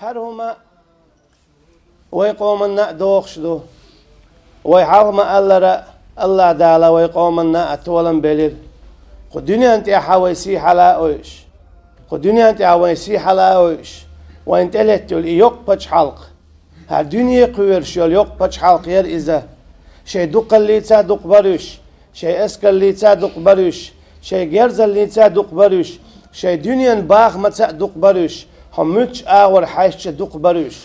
هر هما ويقومنا دوخشدو ويحرم الله دالا ويقومنا أتولن بلير خو دنيا انت حويسي حلا اويش خو دنيا انت حويسي حلا اويش وانت لتول يوق بچ حلق هر دنيا قوير شول يوق بچ حلق ير إذا شي دوق اللي تصادق بريش شي اسك اللي تصادق بريش شي جرز اللي تصادق بريش شي دنيا باغ ما تصادق بريش هموش آور حيش تصادق بريش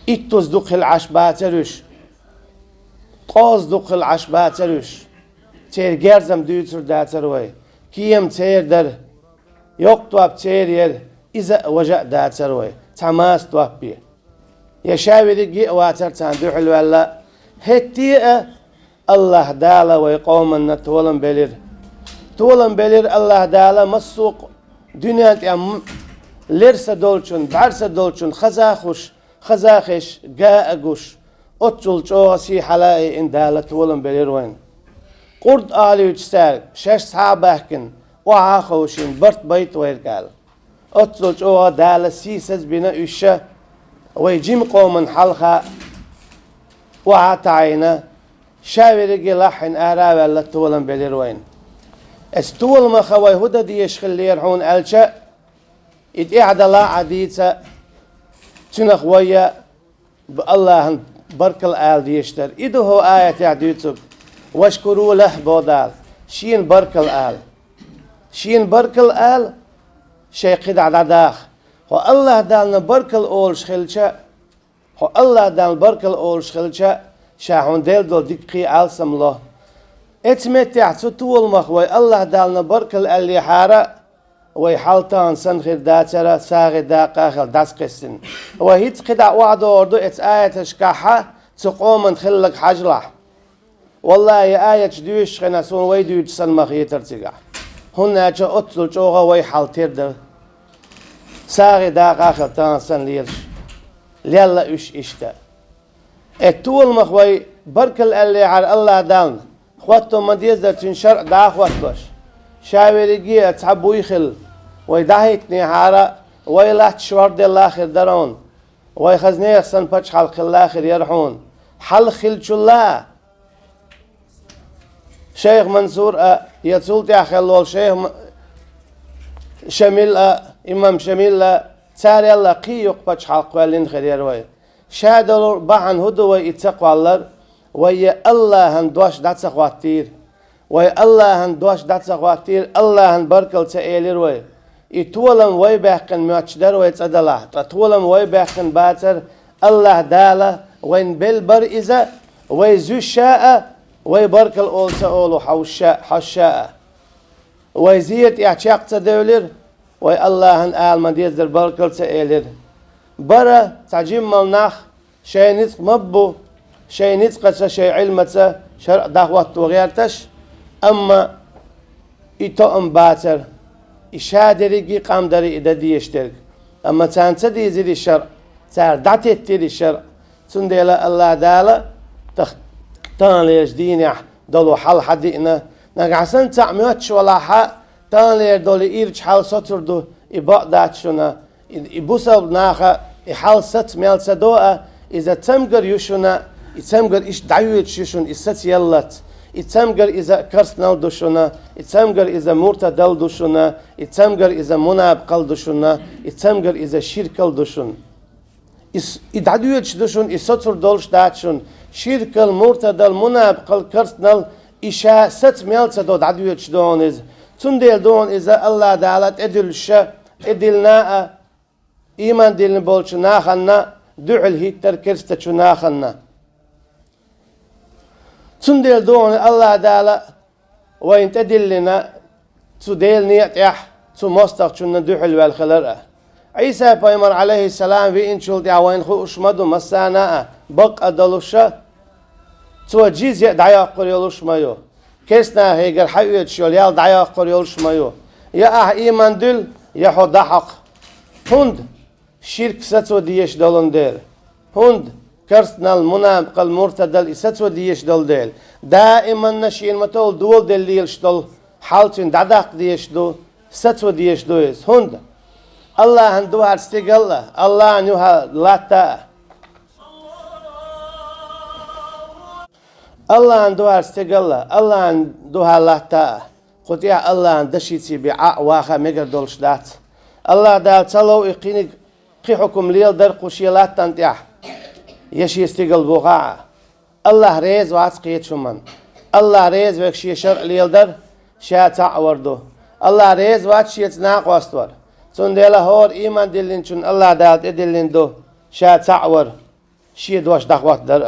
إتوز دوق العشباترش قاز دوق العشباترش تير جرزم دوتر داتروي كيم تير در يوق تواب تير ير إذا وجاء داتروي تماس تواب بيه يشاوي دقي واتر تاندوح الولا هتيئة الله دالا ويقومنا تولن بلير الله دالا مسوق دنيا تيام لرس دولشن بعرس دولشن خزاخش جاءقوش أتول جواسي حلاي إن دالا تولن بلير وين قرد آلي وجستار شش صحابهكن وعاخوشين برت بيت ويرقال أتول جوا دالا سيسز بنا إشا ويجيم قومن حلقة وعطعينا شاورقي لحن آراوي اللي تولن بلير وين استول ما خوي هدى دي يشخل لي يرحون ألشا إد إعدلا عديدة تنخ ويا بالله برك الآل دي يشتر إدو هو آية يعديتك واشكروا له بودال شين برك الآل شي قدع دداخ هو الله دالنا برك الأول شخلشا هو الله دال برك الأول شخلشا شاهون ديل دول دقي آلسم الله اتمتع تطول مخوي الله دالنا برك اللي حارة ويحالتان سنخير داترا ساغي داقا داس قسن وهيت قدع وعدو وردو ات آية تشكاحة تقوم نخلق حجلح والله يا آية دوش خناسون ويدو جسن مخيتر تقع هنا جا أتلو جوغا ويحال تردر ساغي داقا خلتان سن ليرش ليلا اش اشتا التول مخوي برك اللي على الله دالنا خواتو مديز در تنشر دا خوات باش شاوريجي اتحبو يخل ويداهيتني حارة ويلات شورد الآخر درون ويخزني يخسن بچ حلق الآخر يرحون حلق الله شيخ منصور يتسولت يا خلول شيخ شميل إمام شميل تاري الله قيوق بچ حلق والين خير يروي شادر بحن هدو ويتقوى الله ويا الله هندوش داتس خواتير ويا الله هندوش داتس خواتير الله هنبركل تأيلر وي يتولم وي بحقن ماتشدر ويتصدلا تتولم وي بحقن باتر الله دالا وين بالبر إذا وي زو شاء وي بركل أول سأولو حشاء وي زيت يعشاق تدولر وي الله هن آل مديزر بركل تأيلر برا تعجيم ملناخ شيء نسق مبو شيء نسقة شيء علمة شرع دعوة وغيرتش أما إتوم باتر إشادري قام دري إذا دي يشترك أما تانتدي زي الشرع تار دعتت تري الشرع تندلا الله دالا تان ليش ديني دولو حل حدينا نقعسن تعميوتش ولا حق تان ليش دولي إيرج حال سطردو إباق داتشونا إبوسا ناخا إحال ست ميال سدوء إذا تمجر يشونا يتمجر إيش دعويت يشون إسات يلت يتمجر إذا كرسنال دوشونا يتمجر إذا مرتدل دوشونا يتمجر إذا مناب قل دوشونا يتمجر إذا شركل دوشون إدعويت دوشون إساتور دولش داتشون شركل مرتدل مناب قل كرسنال إشا ست ميال سدو دعويت دون إذا تندل دون إذا الله دعالت إدلشا إدلنا إيمان دلن بولش ناخنا دعل هيتر كرستشو ناخنا تندل دون الله دالا وين تدلنا تدل نيت يح تمستقشن دعل والخلرة عيسى بيمر عليه السلام في إن شلت وين خو أشمدو مسانا بق أدلوشة توجيز يدعي قريولوش مايو كيسنا هيجر حيوت شول يال دعي قريولوش مايو يا إيمان دل يا ضحك هند شرك ستو ديش دولن دير هند كرسنال منافق المرتدل ستو ديش دول ديل دائما نشين متول دول دليل شدول حالتين ددق ديش دو ستو ديش دويز هند الله هندو هالستيقل الله نوها لاتا الله هندو هالستيقل الله هندو هالاتا قلت يا الله هندشيتي بعاء واخا ميقر دولشدات الله دال تلو يقينك قيحكم ليل در قشيلات تنتيح يشي استيقل بوغاعة الله ريز واتقيت شمان الله ريز وكشي شرع ليل در شاتا وردو الله ريز واتشيت ناق واستور چون ديلا هور إيمان دلين چون الله دالت دلين دو شاتا ور شي دوش دخوات در